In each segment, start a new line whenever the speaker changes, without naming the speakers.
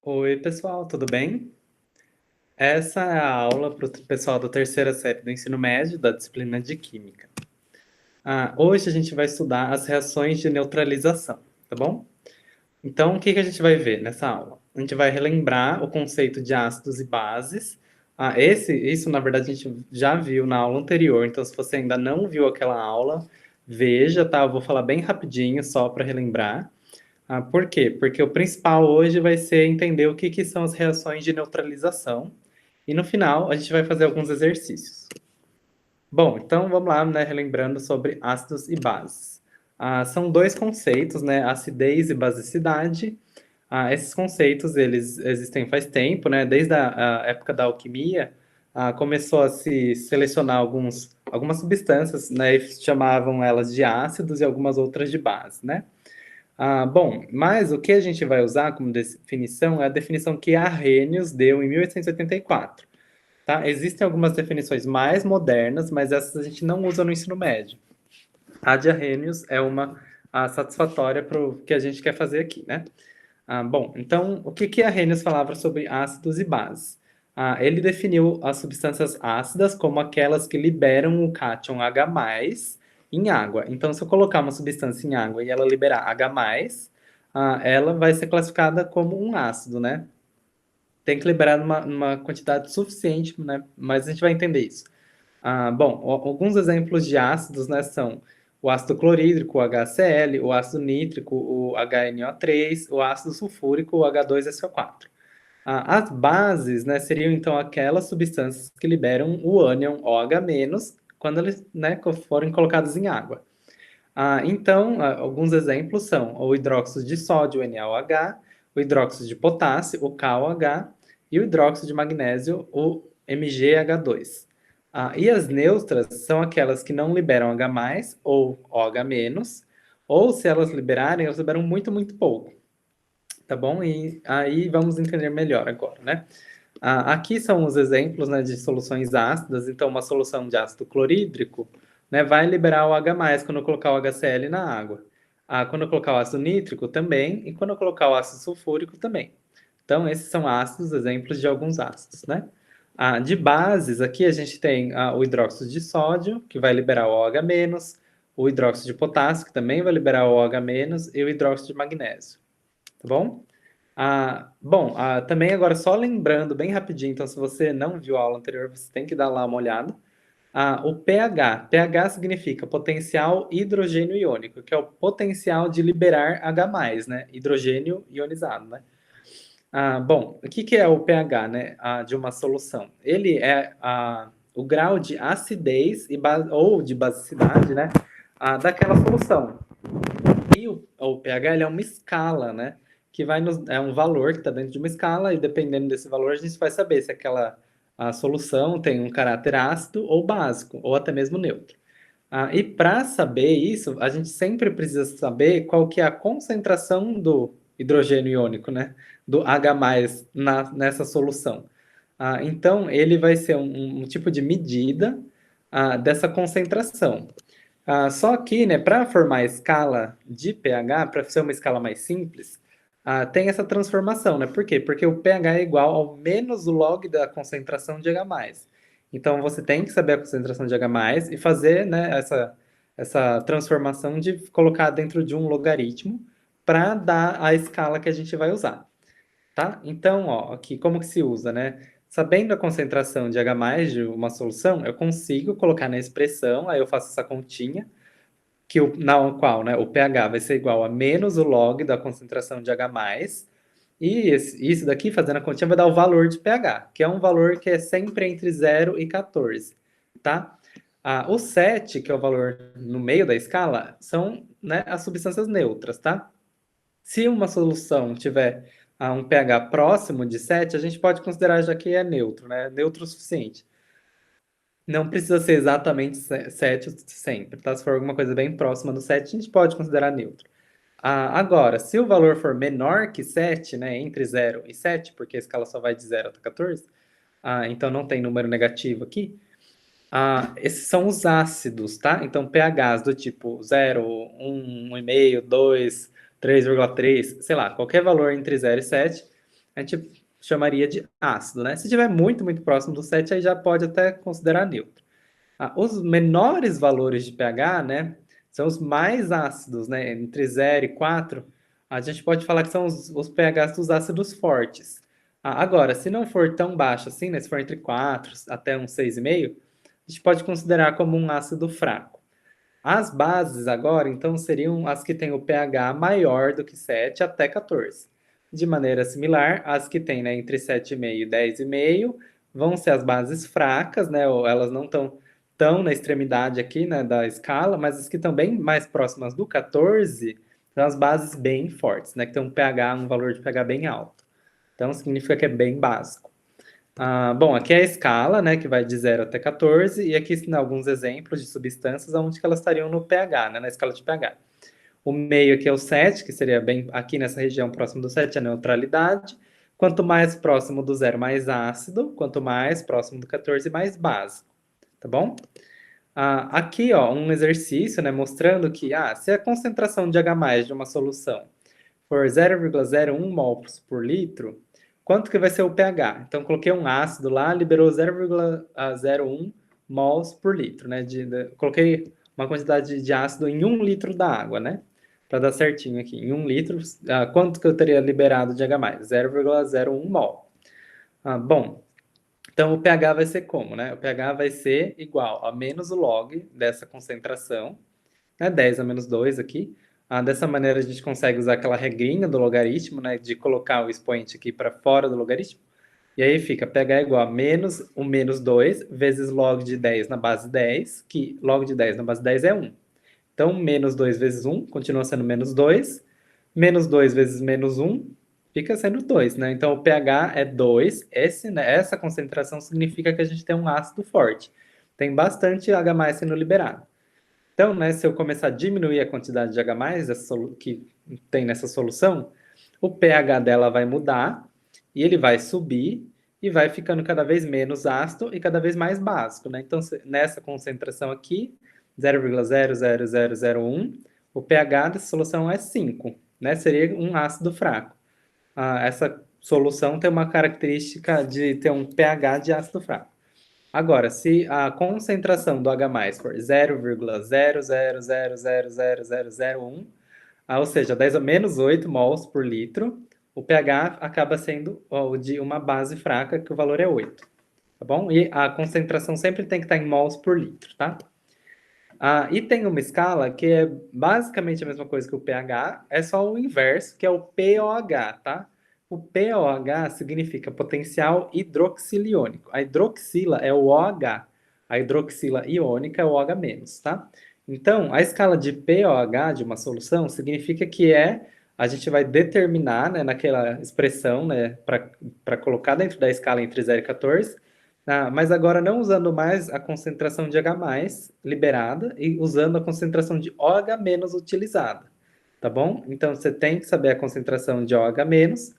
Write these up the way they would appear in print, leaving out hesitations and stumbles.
Oi, pessoal, tudo bem? Essa é a aula para o pessoal da terceira série do ensino médio, da disciplina de Química. Hoje a gente vai estudar as reações de neutralização, tá bom? Então, o que a gente vai ver nessa aula? A gente vai relembrar o conceito de ácidos e bases. Isso, na verdade, a gente já viu na aula anterior, então se você ainda não viu aquela aula, veja, tá? Eu vou falar bem rapidinho, só para relembrar. Por quê? Porque o principal hoje vai ser entender o que são as reações de neutralização. E no final, a gente vai fazer alguns exercícios. Bom, então vamos lá, né, relembrando sobre ácidos e bases. São dois conceitos, né, acidez e basicidade. Esses conceitos, eles existem faz tempo, né, desde a época da alquimia, começou a se selecionar algumas substâncias, né, e chamavam elas de ácidos e algumas outras de base, né? Bom, mas o que a gente vai usar como definição é a definição que Arrhenius deu em 1884. Tá? Existem algumas definições mais modernas, mas essas a gente não usa no ensino médio. A de Arrhenius é uma satisfatória para o que a gente quer fazer aqui, né? Bom, então, o que Arrhenius falava sobre ácidos e bases? Ele definiu as substâncias ácidas como aquelas que liberam o cátion H+, em água. Então, se eu colocar uma substância em água e ela liberar H+, ela vai ser classificada como um ácido, né? Tem que liberar numa quantidade suficiente, né? Mas a gente vai entender isso. Bom, alguns exemplos de ácidos, né, são o ácido clorídrico, o HCl, o ácido nítrico, o HNO3, o ácido sulfúrico, o H2SO4. As bases, né, seriam então aquelas substâncias que liberam o ânion OH- quando eles, né, forem colocados em água. Então, alguns exemplos são o hidróxido de sódio, o NaOH, o hidróxido de potássio, o KOH, e o hidróxido de magnésio, o MgH2. E as neutras são aquelas que não liberam H+, ou OH-, ou se elas liberarem, elas liberam muito, muito pouco. Tá bom? E aí vamos entender melhor agora, né? Aqui são os exemplos, né, de soluções ácidas. Então, uma solução de ácido clorídrico, né, vai liberar o H+, quando eu colocar o HCl na água. Quando eu colocar o ácido nítrico, também. E quando eu colocar o ácido sulfúrico, também. Então, esses são ácidos, exemplos de alguns ácidos, né? De bases, aqui a gente tem o hidróxido de sódio, que vai liberar o OH-, o hidróxido de potássio, que também vai liberar o OH-, e o hidróxido de magnésio. Tá bom? Bom, também agora só lembrando bem rapidinho, então se você não viu a aula anterior, você tem que dar lá uma olhada. O pH significa potencial hidrogênio iônico, que é o potencial de liberar H+, né? Hidrogênio ionizado, né? Bom, o que é o pH, né? De uma solução? Ele é o grau de acidez ou de basicidade, né? Daquela solução. E o pH ele é uma escala, né? Que é um valor que está dentro de uma escala, e dependendo desse valor, a gente vai saber se aquela a solução tem um caráter ácido ou básico, ou até mesmo neutro. E para saber isso, a gente sempre precisa saber qual que é a concentração do hidrogênio iônico, né? Do H+, nessa solução. Então, ele vai ser um tipo de medida dessa concentração. Só que, né, para formar a escala de pH, para ser uma escala mais simples, tem essa transformação, né? Por quê? Porque o pH é igual ao menos o log da concentração de H+. Então, você tem que saber a concentração de H+, e fazer, né, essa transformação de colocar dentro de um logaritmo para dar a escala que a gente vai usar, tá? Então, ó, aqui como que se usa, né? Sabendo a concentração de H+ de uma solução, eu consigo colocar na expressão, aí eu faço essa continha, na qual, né, o pH vai ser igual a menos o log da concentração de H+, e isso daqui, fazendo a continha, vai dar o valor de pH, que é um valor que é sempre entre 0 e 14, tá? O 7, que é o valor no meio da escala, são, né, as substâncias neutras, tá? Se uma solução tiver um pH próximo de 7, a gente pode considerar já que é neutro, né? Neutro o suficiente. Não precisa ser exatamente 7 sempre, tá? Se for alguma coisa bem próxima do 7, a gente pode considerar neutro. Agora, se o valor for menor que 7, né, entre 0 e 7, porque a escala só vai de 0 até 14, então não tem número negativo aqui, esses são os ácidos, tá? Então, pHs do tipo 0, 1, 1,5, 2, 3,3, sei lá, qualquer valor entre 0 e 7, a gente chamaria de ácido, né? Se estiver muito, muito próximo do 7, aí já pode até considerar neutro. Os menores valores de pH, né, são os mais ácidos, né, entre 0 e 4, a gente pode falar que são os pHs dos ácidos fortes. Agora, se não for tão baixo assim, né, se for entre 4 até um 6,5, a gente pode considerar como um ácido fraco. As bases agora, então, seriam as que têm o pH maior do que 7 até 14. De maneira similar, as que têm, né, entre 7,5 e 10,5 vão ser as bases fracas, né, ou elas não estão tão na extremidade aqui, né, da escala, mas as que estão bem mais próximas do 14 são as bases bem fortes, né, que têm um pH, um valor de pH bem alto. Então, significa que é bem básico. Bom, aqui é a escala, né, que vai de 0 até 14, e aqui ensinar alguns exemplos de substâncias onde que elas estariam no pH, né, na escala de pH. O meio aqui é o 7, que seria bem aqui nessa região próximo do 7, a neutralidade. Quanto mais próximo do 0, mais ácido. Quanto mais próximo do 14, mais básico. Tá bom? Aqui, ó, um exercício, né, mostrando que se a concentração de H+ de uma solução for 0,01 mols por litro, quanto que vai ser o pH? Então, coloquei um ácido lá, liberou 0,01 mols por litro, né? Coloquei uma quantidade de ácido em 1 litro da água, né? Para dar certinho aqui. Em 1 litro, quanto que eu teria liberado de H+? 0,01 mol. Bom, então o pH vai ser como, né? O pH vai ser igual a menos o log dessa concentração, né? 10 a menos 2 aqui. Dessa maneira a gente consegue usar aquela regrinha do logaritmo, né? De colocar o expoente aqui para fora do logaritmo. E aí fica pH igual a menos o menos 2 vezes log de 10 na base 10, que log de 10 na base 10 é 1. Então, menos 2 vezes 1 continua sendo menos 2. Menos 2 vezes menos 1 fica sendo 2, né? Então, o pH é 2. Essa concentração significa que a gente tem um ácido forte. Tem bastante H+ sendo liberado. Então, né, se eu começar a diminuir a quantidade de H+, que tem nessa solução, o pH dela vai mudar e ele vai subir e vai ficando cada vez menos ácido e cada vez mais básico, né? Então, nessa concentração aqui, 0,00001, o pH dessa solução é 5, né? Seria um ácido fraco. Essa solução tem uma característica de ter um pH de ácido fraco. Agora, se a concentração do H+ for 0,0000001, ou seja, 10 a menos 8 mols por litro, o pH acaba sendo o de uma base fraca, que o valor é 8. Tá bom? E a concentração sempre tem que estar em mols por litro, tá? E tem uma escala que é basicamente a mesma coisa que o pH, é só o inverso, que é o POH, tá? O POH significa potencial hidroxiliônico. A hidroxila é o OH, a hidroxila iônica é o OH-, tá? Então, a escala de POH de uma solução significa que a gente vai determinar, né, naquela expressão, né, para colocar dentro da escala entre 0 e 14, mas agora não usando mais a concentração de H+ liberada e usando a concentração de OH- utilizada, tá bom? Então você tem que saber a concentração de OH-,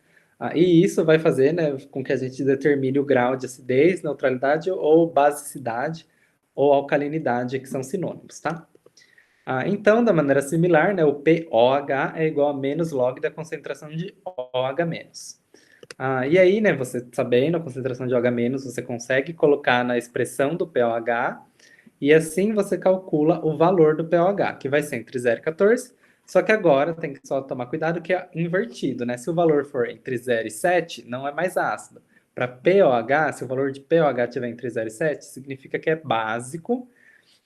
e isso vai fazer, né, com que a gente determine o grau de acidez, neutralidade ou basicidade ou alcalinidade, que são sinônimos, tá? Então, da maneira similar, né, o POH é igual a menos log da concentração de OH-. E aí, né, você sabendo a concentração de OH-, você consegue colocar na expressão do pOH, e assim você calcula o valor do pOH, que vai ser entre 0 e 14, só que agora tem que só tomar cuidado que é invertido, né? Se o valor for entre 0 e 7, não é mais ácido. Para pOH, se o valor de pOH estiver entre 0 e 7, significa que é básico,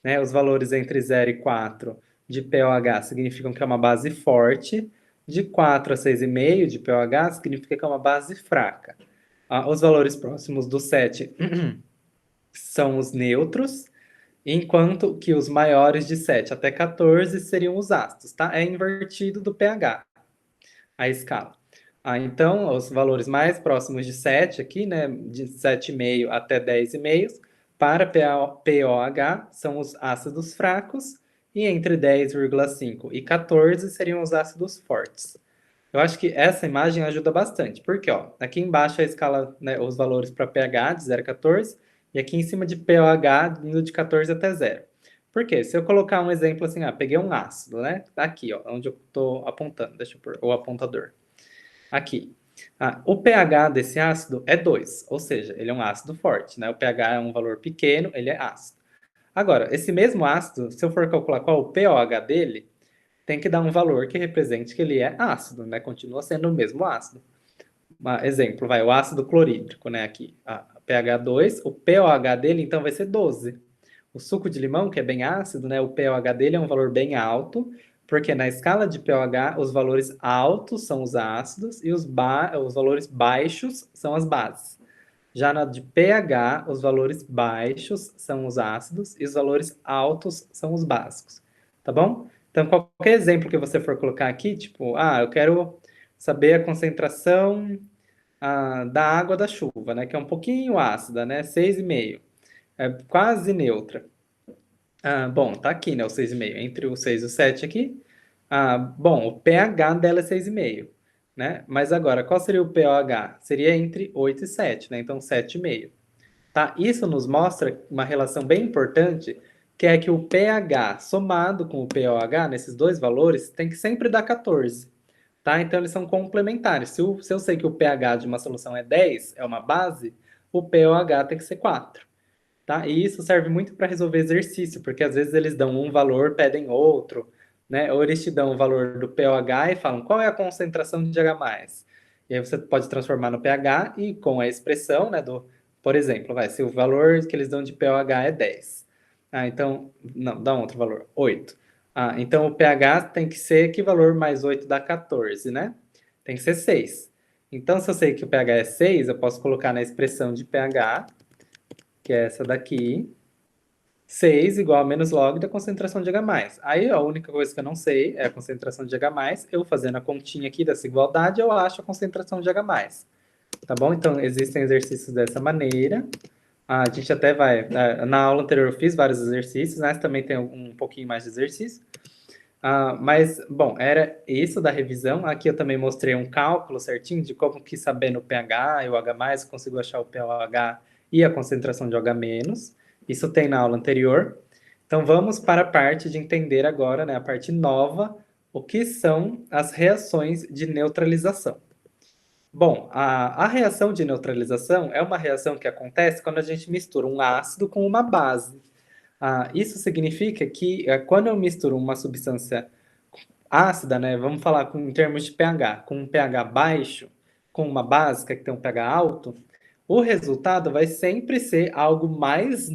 né? Os valores entre 0 e 4 de pOH significam que é uma base forte, de 4 a 6,5 de pOH significa que é uma base fraca. Os valores próximos do 7 são os neutros, enquanto que os maiores de 7 até 14 seriam os ácidos, tá? É invertido do pH, a escala. Então, os valores mais próximos de 7 aqui, né, de 7,5 até 10,5, para pOH são os ácidos fracos, e entre 10,5 e 14 seriam os ácidos fortes. Eu acho que essa imagem ajuda bastante, porque ó, aqui embaixo a escala, né, os valores para pH de 0 a 14, e aqui em cima de pOH indo de 14 até 0. Por quê? Se eu colocar um exemplo assim, peguei um ácido, né? Tá aqui, ó, onde eu estou apontando, deixa eu pôr o apontador. Aqui. O pH desse ácido é 2, ou seja, ele é um ácido forte, né? O pH é um valor pequeno, ele é ácido. Agora, esse mesmo ácido, se eu for calcular qual é o pOH dele, tem que dar um valor que represente que ele é ácido, né? Continua sendo o mesmo ácido. Exemplo, o ácido clorídrico, né? Aqui, pH 2, o pOH dele então vai ser 12. O suco de limão, que é bem ácido, né? O pOH dele é um valor bem alto, porque na escala de pOH, os valores altos são os ácidos e os valores baixos são as bases. Já na de pH, os valores baixos são os ácidos e os valores altos são os básicos. Tá bom? Então, qualquer exemplo que você for colocar aqui, tipo, eu quero saber a concentração da água da chuva, né? Que é um pouquinho ácida, né? 6,5. É quase neutra. Bom, tá aqui, né? O 6,5. Entre o 6 e o 7 aqui. Bom, o pH dela é 6,5, né? Mas agora, qual seria o pOH? Seria entre 8 e 7, né? Então, 7,5. Tá? Isso nos mostra uma relação bem importante, que é que o pH somado com o pOH, nesses dois valores, tem que sempre dar 14. Tá? Então, eles são complementares. Se eu sei que o pH de uma solução é 10, é uma base, o pOH tem que ser 4. Tá? E isso serve muito para resolver exercício, porque às vezes eles dão um valor, pedem outro, né? Ou eles te dão o valor do pOH e falam qual é a concentração de H+. E aí você pode transformar no pH e com a expressão, né, por exemplo, se o valor que eles dão de pOH é 10. Então, não, dá um outro valor, 8. Então o pH tem que ser que valor mais 8 dá 14, né? Tem que ser 6. Então, se eu sei que o pH é 6, eu posso colocar na expressão de pH, que é essa daqui, 6 igual a menos log da concentração de H+. Aí a única coisa que eu não sei é a concentração de H+. Eu fazendo a continha aqui dessa igualdade, eu acho a concentração de H+. Tá bom? Então, existem exercícios dessa maneira. A gente até vai... Na aula anterior eu fiz vários exercícios, né? Também tem um pouquinho mais de exercício. Mas, bom, era isso da revisão. Aqui eu também mostrei um cálculo certinho de como que sabendo o pH e o H+, eu consigo achar o pOH e a concentração de OH-. Isso tem na aula anterior. Então, vamos para a parte de entender agora, né, a parte nova, o que são as reações de neutralização. Bom, a reação de neutralização é uma reação que acontece quando a gente mistura um ácido com uma base. Isso significa que quando eu misturo uma substância ácida, né, vamos falar em termos de pH, com um pH baixo, com uma básica que tem um pH alto, o resultado vai sempre ser algo mais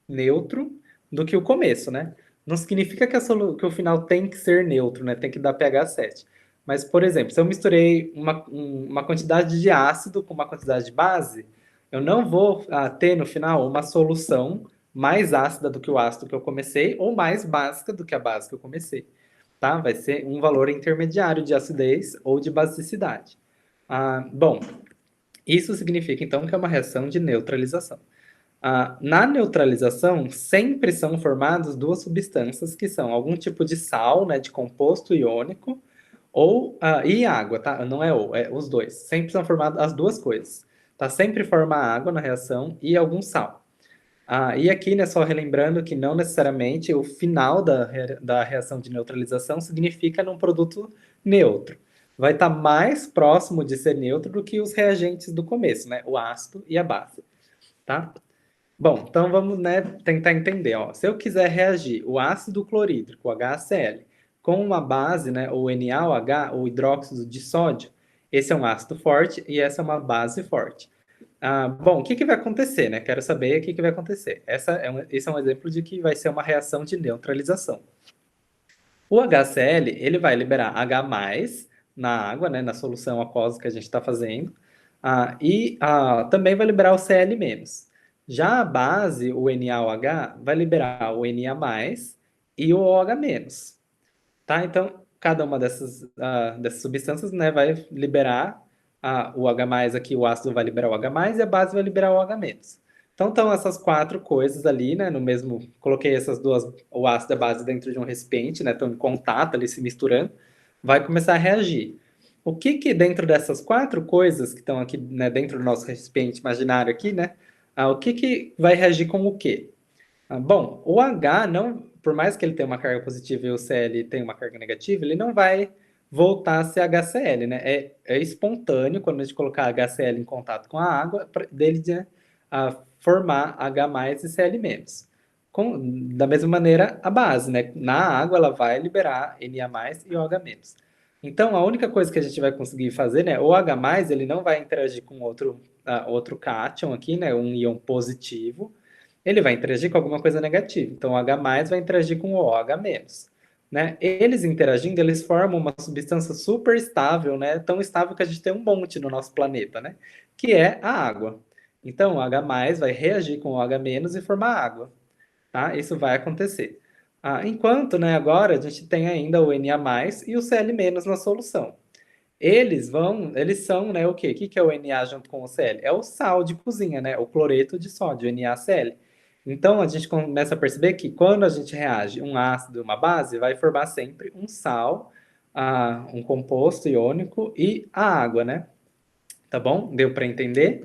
neutro do que o começo, né? Não significa que o final tem que ser neutro, né? Tem que dar pH 7. Mas, por exemplo, se eu misturei uma quantidade de ácido com uma quantidade de base, eu não vou ter no final uma solução mais ácida do que o ácido que eu comecei ou mais básica do que a base que eu comecei. Tá? Vai ser um valor intermediário de acidez ou de basicidade. Bom, isso significa então que é uma reação de neutralização. Na neutralização, sempre são formadas duas substâncias que são algum tipo de sal, né, de composto iônico, e água, tá? Não é os dois. Sempre são formadas as duas coisas. Tá? Sempre forma água na reação e algum sal. E aqui, né, só relembrando que não necessariamente o final da reação de neutralização significa num produto neutro. Vai estar mais próximo de ser neutro do que os reagentes do começo, né? O ácido e a base, tá? Bom, então vamos, né, tentar entender. Ó. Se eu quiser reagir o ácido clorídrico, o HCl, com uma base, né, o NaOH, o hidróxido de sódio, esse é um ácido forte e essa é uma base forte. Bom, o que vai acontecer, né? Quero saber o que vai acontecer. Esse é um exemplo de que vai ser uma reação de neutralização. O HCl, ele vai liberar H+, na água, né, na solução aquosa que a gente está fazendo, e também vai liberar o Cl-. Já a base, o NaOH, vai liberar o Na+, e o OH-. Tá? Então, cada uma dessas substâncias, né, vai liberar o H+, aqui o ácido vai liberar o H+, e a base vai liberar o OH-. Então, estão essas quatro coisas ali, né, no mesmo... Coloquei essas duas, o ácido e a base dentro de um recipiente, né, estão em contato ali, se misturando, vai começar a reagir. O que dentro dessas quatro coisas que estão aqui, né, dentro do nosso recipiente imaginário aqui, né, o que vai reagir com o quê? Bom, o H, não, por mais que ele tenha uma carga positiva e o Cl tenha uma carga negativa, ele não vai voltar a ser HCl, né? É espontâneo, quando a gente colocar HCl em contato com a água, dele, né, a formar H+ e Cl-. Da mesma maneira, a base, né? Na água, ela vai liberar Na+ e OH-. Então, a única coisa que a gente vai conseguir fazer, né? O H+, ele não vai interagir com outro cátion aqui, né? Um íon positivo. Ele vai interagir com alguma coisa negativa. Então, o H+ vai interagir com o OH-. Né? Eles interagindo, eles formam uma substância super estável, né? Tão estável que a gente tem um monte no nosso planeta, né? Que é a água. Então, o H+ vai reagir com o OH- e formar água. Tá? Isso vai acontecer. Enquanto, né, agora a gente tem ainda o Na+ e o Cl- na solução. Eles são, né, o quê? O que é o Na junto com o Cl? É o sal de cozinha, né? O cloreto de sódio, NaCl. Então, a gente começa a perceber que quando a gente reage um ácido e uma base, vai formar sempre um sal, um composto iônico e a água, né? Tá bom? Deu para entender?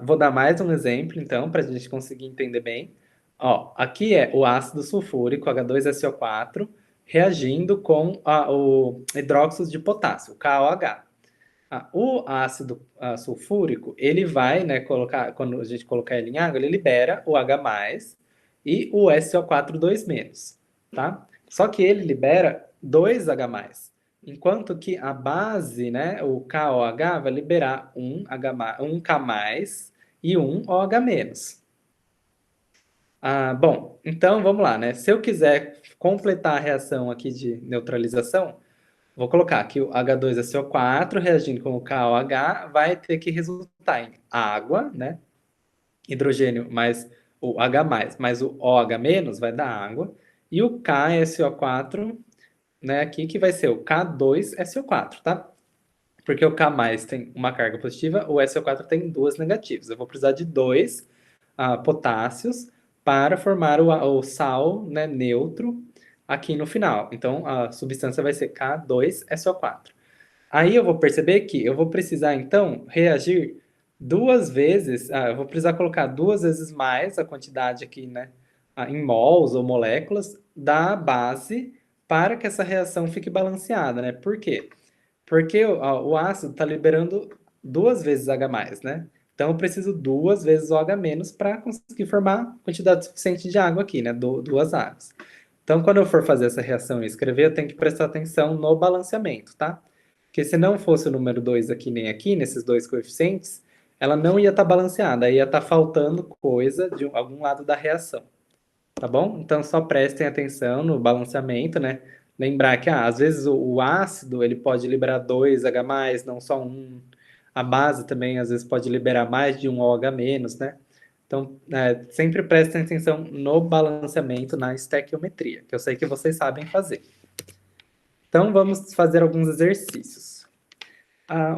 Vou dar mais um exemplo, então, para a gente conseguir entender bem. Ó, aqui é o ácido sulfúrico, H2SO4, reagindo com o hidróxido de potássio, KOH. O ácido sulfúrico, ele vai, né, quando a gente colocar ele em água, ele libera o H+ e o SO4 2-, tá? Só que ele libera 2H+, enquanto que a base, né, o KOH, vai liberar um K+ e um OH-. Bom, então vamos lá, né? Se eu quiser completar a reação aqui de neutralização, vou colocar aqui o H2SO4 reagindo com o KOH vai ter que resultar em água, né? Hidrogênio mais o H+, mais o OH- vai dar água. E o KSO4, né, aqui que vai ser o K2SO4, tá? Porque o K+ tem uma carga positiva, o SO4 tem duas negativas. Eu vou precisar de dois potássios para formar o sal, né, neutro aqui no final. Então, a substância vai ser K2SO4. Aí eu vou perceber que eu vou precisar, então, reagir duas vezes, eu vou precisar colocar duas vezes mais a quantidade aqui, né, em mols ou moléculas da base para que essa reação fique balanceada, né? Por quê? Porque o ácido está liberando duas vezes H+, né? Então eu preciso duas vezes o H- para conseguir formar quantidade suficiente de água aqui, né? Duas águas. Então, quando eu for fazer essa reação e escrever, eu tenho que prestar atenção no balanceamento, tá? Porque se não fosse o número 2 aqui nem aqui, nesses dois coeficientes, ela não ia estar balanceada, ia estar faltando coisa de algum lado da reação. Tá bom? Então só prestem atenção no balanceamento, né? Lembrar que às vezes o ácido ele pode liberar 2H+, não só um. A base também às vezes pode liberar mais de um OH-, né? Então, sempre prestem atenção no balanceamento, na estequiometria, que eu sei que vocês sabem fazer. Então, vamos fazer alguns exercícios.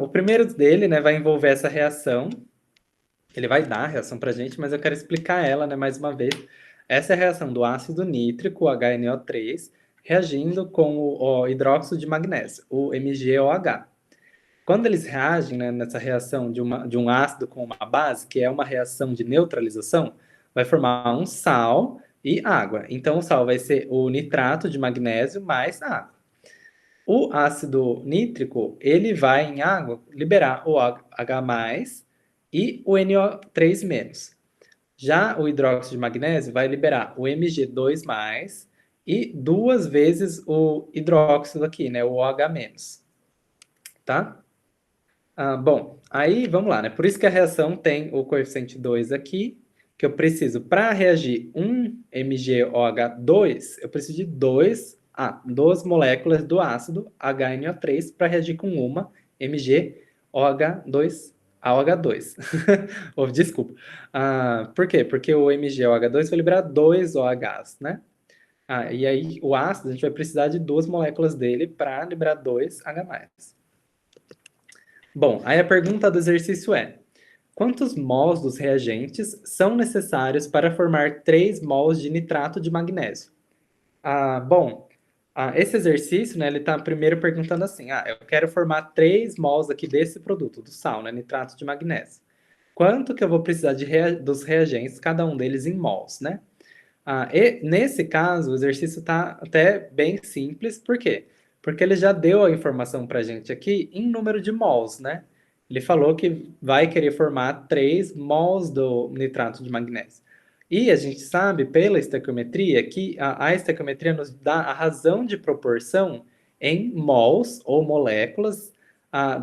O primeiro dele, né, vai envolver essa reação. Ele vai dar a reação para a gente, mas eu quero explicar ela, né, mais uma vez. Essa é a reação do ácido nítrico, HNO3, reagindo com o hidróxido de magnésio, o MgOH. Quando eles reagem, né, nessa reação de um ácido com uma base, que é uma reação de neutralização, vai formar um sal e água. Então, o sal vai ser o nitrato de magnésio mais água. O ácido nítrico, ele vai em água liberar o H+ e o NO3-. Já o hidróxido de magnésio vai liberar o Mg2+, e duas vezes o hidróxido aqui, né, o OH-, tá? Bom, aí vamos lá, né? Por isso que a reação tem o coeficiente 2 aqui, que eu preciso, para reagir um MgOH2, eu preciso de duas moléculas do ácido HNO3 para reagir com uma MgOH2, AOH2. Desculpa. Por quê? Porque o MgOH2 vai liberar dois OHs, né? E aí o ácido, a gente vai precisar de duas moléculas dele para liberar dois H+. Bom, aí a pergunta do exercício é: quantos mols dos reagentes são necessários para formar 3 mols de nitrato de magnésio? Bom, esse exercício, né, ele está primeiro perguntando assim: eu quero formar 3 mols aqui desse produto, do sal, né, nitrato de magnésio. Quanto que eu vou precisar dos reagentes, cada um deles em mols, né? E nesse caso, o exercício está até bem simples, por quê? Porque ele já deu a informação para a gente aqui em número de mols, né? Ele falou que vai querer formar 3 mols do nitrato de magnésio. E a gente sabe, pela estequiometria, que a estequiometria nos dá a razão de proporção em mols ou moléculas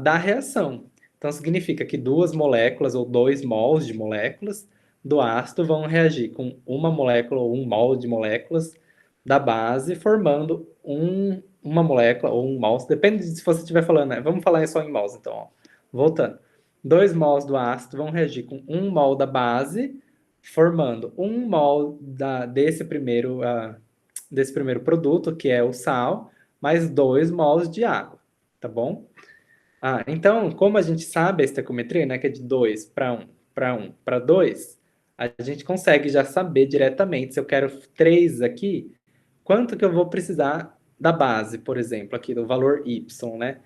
da reação. Então, significa que 2 moléculas ou 2 mols de moléculas do ácido vão reagir com uma molécula ou 1 mol de moléculas da base, formando uma molécula ou um mol. Depende de se você estiver falando, né? Vamos falar só em mols, então. Ó. Voltando. 2 mols do ácido vão reagir com 1 mol da base, formando 1 mol desse primeiro produto, que é o sal, mais 2 mols de água, tá bom? Então, como a gente sabe a estequiometria, né, que é de 2 para 1, para 1, para 2, a gente consegue já saber diretamente, se eu quero 3 aqui, quanto que eu vou precisar da base, por exemplo, aqui do valor Y, né?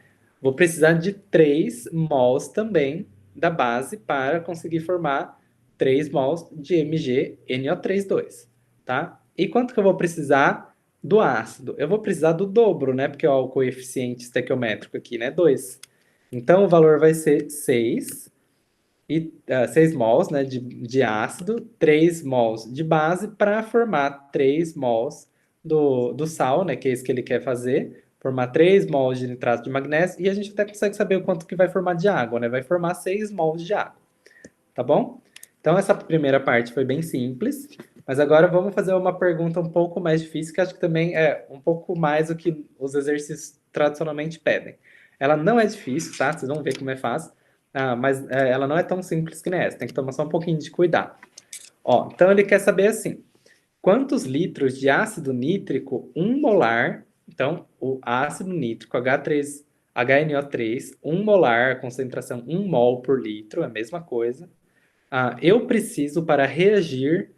Vou precisar de 3 mols também da base para conseguir formar 3 mols de MgNO32, tá? E quanto que eu vou precisar do ácido? Eu vou precisar do dobro, né? Porque ó, o coeficiente estequiométrico aqui, né? 2. Então, o valor vai ser 6, 6 mols, né, de ácido, 3 mols de base, para formar 3 mols do sal, né, que é isso que ele quer fazer, formar 3 mols de nitrato de magnésio, e a gente até consegue saber o quanto que vai formar de água, né, vai formar 6 mols de água, tá bom? Então, essa primeira parte foi bem simples, mas agora vamos fazer uma pergunta um pouco mais difícil, que acho que também é um pouco mais o que os exercícios tradicionalmente pedem. Ela não é difícil, tá? Vocês vão ver como é fácil. Mas ela não é tão simples que nessa, tem que tomar só um pouquinho de cuidado. Ó, então ele quer saber assim, quantos litros de ácido nítrico 1 molar, então o ácido nítrico H3, HNO3, 1 molar, concentração 1 mol por litro, é a mesma coisa, eu preciso para reagir,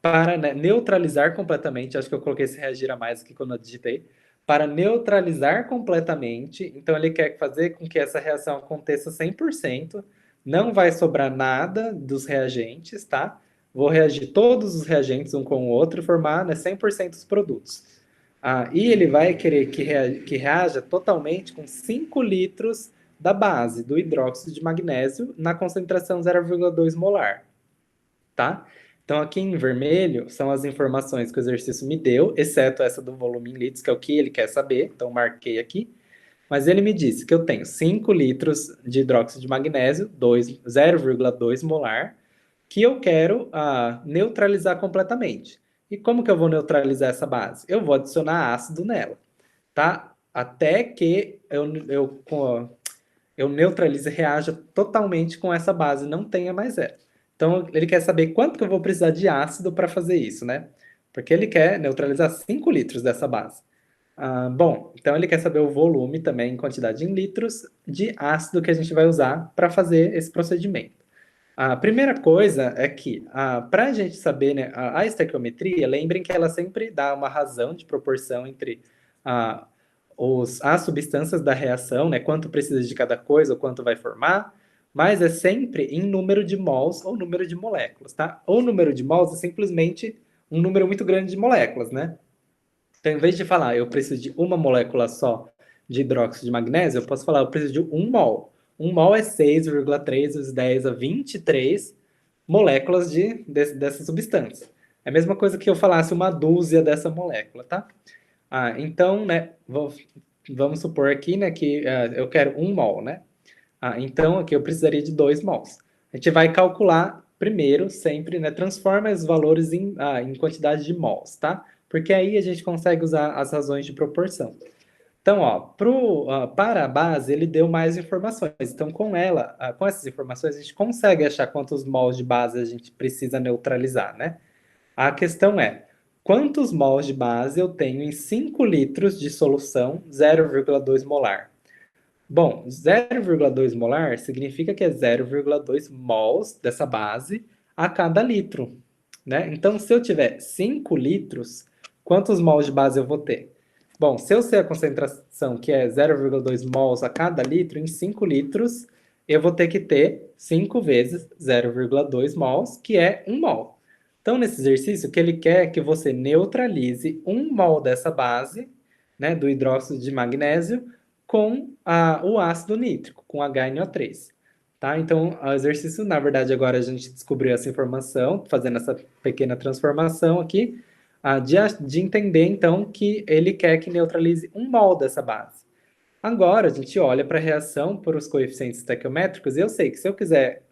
para neutralizar completamente, acho que eu coloquei esse reagir a mais aqui quando eu digitei, para neutralizar completamente, então ele quer fazer com que essa reação aconteça 100%, não vai sobrar nada dos reagentes, tá? Vou reagir todos os reagentes um com o outro e formar, né, 100% dos produtos. E ele vai querer que reaja totalmente com 5 litros da base, do hidróxido de magnésio, na concentração 0,2 molar, tá? Então, aqui em vermelho são as informações que o exercício me deu, exceto essa do volume em litros, que é o que ele quer saber, então marquei aqui. Mas ele me disse que eu tenho 5 litros de hidróxido de magnésio, 0,2 molar, que eu quero neutralizar completamente. E como que eu vou neutralizar essa base? Eu vou adicionar ácido nela, tá? Até que eu neutralize e reaja totalmente com essa base, não tenha mais zero. Então, ele quer saber quanto que eu vou precisar de ácido para fazer isso, né? Porque ele quer neutralizar 5 litros dessa base. Bom, então ele quer saber o volume também, em quantidade em litros, de ácido que a gente vai usar para fazer esse procedimento. A primeira coisa é que, para a gente saber, né, a estequiometria, lembrem que ela sempre dá uma razão de proporção entre as substâncias da reação, né, quanto precisa de cada coisa, ou quanto vai formar, mas é sempre em número de mols ou número de moléculas, tá? O número de mols é simplesmente um número muito grande de moléculas, né? Então, em vez de falar eu preciso de uma molécula só de hidróxido de magnésio, eu posso falar eu preciso de 1 mol. 1 mol é 6,3 vezes 10 a 23 moléculas dessa substância. É a mesma coisa que eu falasse uma dúzia dessa molécula, tá? Então, né, vamos supor aqui, né, que eu quero 1 mol, né? Então, aqui eu precisaria de 2 mols. A gente vai calcular primeiro, sempre, né, transforma os valores em quantidade de mols, tá? Porque aí a gente consegue usar as razões de proporção. Então, ó, para a base, ele deu mais informações. Então, com essas informações, a gente consegue achar quantos mols de base a gente precisa neutralizar, né? A questão é, quantos mols de base eu tenho em 5 litros de solução 0,2 molar? Bom, 0,2 molar significa que é 0,2 mols dessa base a cada litro, né? Então, se eu tiver 5 litros, quantos mols de base eu vou ter? Bom, se eu sei a concentração, que é 0,2 mols a cada litro, em 5 litros, eu vou ter que ter 5 vezes 0,2 mols, que é 1 mol. Então, nesse exercício, o que ele quer é que você neutralize 1 mol dessa base né, do hidróxido de magnésio com o ácido nítrico, com HNO3. Tá? Então, o exercício, na verdade, agora a gente descobriu essa informação, fazendo essa pequena transformação aqui, de entender, então, que ele quer que neutralize 1 mol dessa base. Agora, a gente olha para a reação por os coeficientes estequiométricos, e eu sei que se eu quiser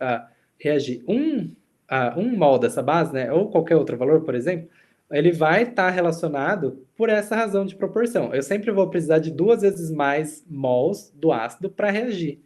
reagir 1 mol dessa base, né, ou qualquer outro valor, por exemplo, ele vai estar relacionado por essa razão de proporção. Eu sempre vou precisar de 2 vezes mais mols do ácido para reagir.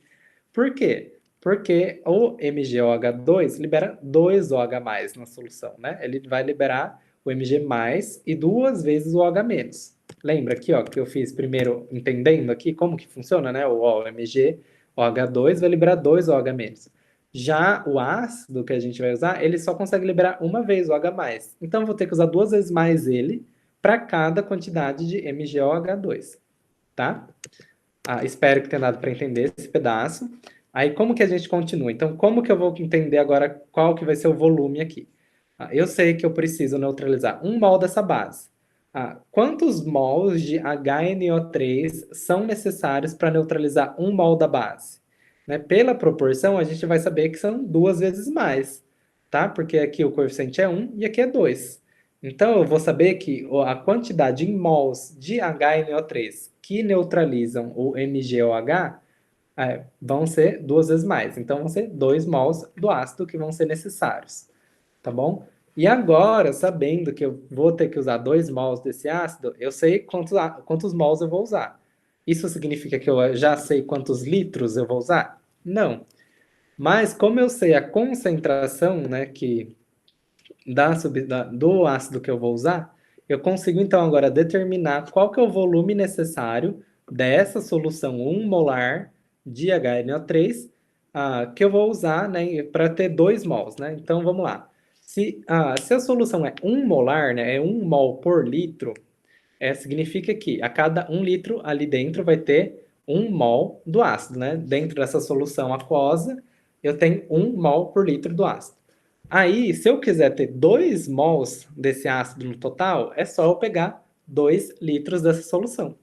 Por quê? Porque o MgOH2 libera 2OH+ na solução, né? Ele vai liberar o Mg+ e 2 vezes o OH-. Lembra aqui, ó, que eu fiz primeiro entendendo aqui como que funciona, né? O MgOH2 vai liberar 2OH-. Já o ácido que a gente vai usar, ele só consegue liberar uma vez o OH+. Então, eu vou ter que usar 2 vezes mais ele para cada quantidade de MgOH2, tá? Espero que tenha dado para entender esse pedaço. Aí, como que a gente continua? Então, como que eu vou entender agora qual que vai ser o volume aqui? Eu sei que eu preciso neutralizar 1 mol dessa base. Quantos mols de HNO3 são necessários para neutralizar 1 mol da base? Né? Pela proporção, a gente vai saber que são 2 vezes mais, tá? Porque aqui o coeficiente é 1 e aqui é 2. Então, eu vou saber que a quantidade em mols de HNO3 que neutralizam o MgOH vão ser 2 vezes mais. Então, vão ser 2 mols do ácido que vão ser necessários, tá bom? E agora, sabendo que eu vou ter que usar 2 mols desse ácido, eu sei quantos mols eu vou usar. Isso significa que eu já sei quantos litros eu vou usar? Não. Mas como eu sei a concentração, né, do ácido que eu vou usar, eu consigo então agora determinar qual que é o volume necessário dessa solução 1 molar de HNO3 que eu vou usar, né, para ter 2 mols, né? Então vamos lá. Se a solução é 1 molar, né, é 1 mol por litro, significa que a cada 1 litro ali dentro vai ter 1 mol do ácido, né? Dentro dessa solução aquosa, eu tenho 1 mol por litro do ácido. Aí, se eu quiser ter 2 mols desse ácido no total, é só eu pegar 2 litros dessa solução,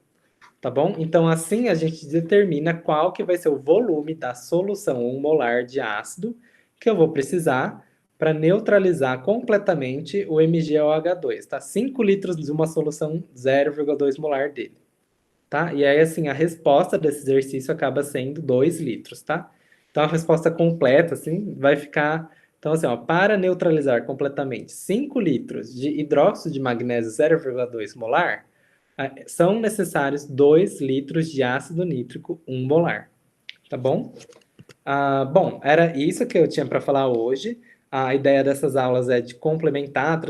tá bom? Então, assim a gente determina qual que vai ser o volume da solução 1 molar de ácido que eu vou precisar para neutralizar completamente o MgOH2, tá? 5 litros de uma solução 0,2 molar dele, tá? E aí, assim, a resposta desse exercício acaba sendo 2 litros, tá? Então, a resposta completa, assim, vai ficar... Então, assim, ó, para neutralizar completamente 5 litros de hidróxido de magnésio 0,2 molar, são necessários 2 litros de ácido nítrico 1 molar, tá bom? Bom, era isso que eu tinha para falar hoje. A ideia dessas aulas é de complementar,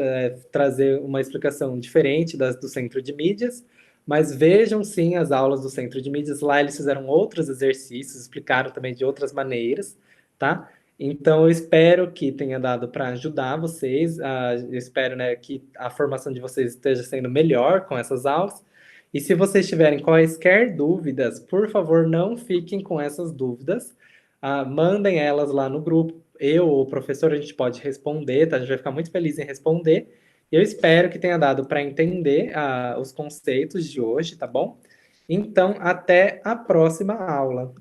trazer uma explicação diferente do Centro de Mídias, mas vejam sim as aulas do Centro de Mídias, lá eles fizeram outros exercícios, explicaram também de outras maneiras, tá? Então eu espero que tenha dado para ajudar vocês, eu espero, né, que a formação de vocês esteja sendo melhor com essas aulas, e se vocês tiverem quaisquer dúvidas, por favor, não fiquem com essas dúvidas, mandem elas lá no grupo. Eu ou o professor, a gente pode responder, tá? A gente vai ficar muito feliz em responder. Eu espero que tenha dado para entender os conceitos de hoje, tá bom? Então, até a próxima aula.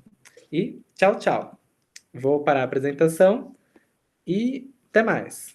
E tchau, tchau. Vou parar a apresentação e até mais.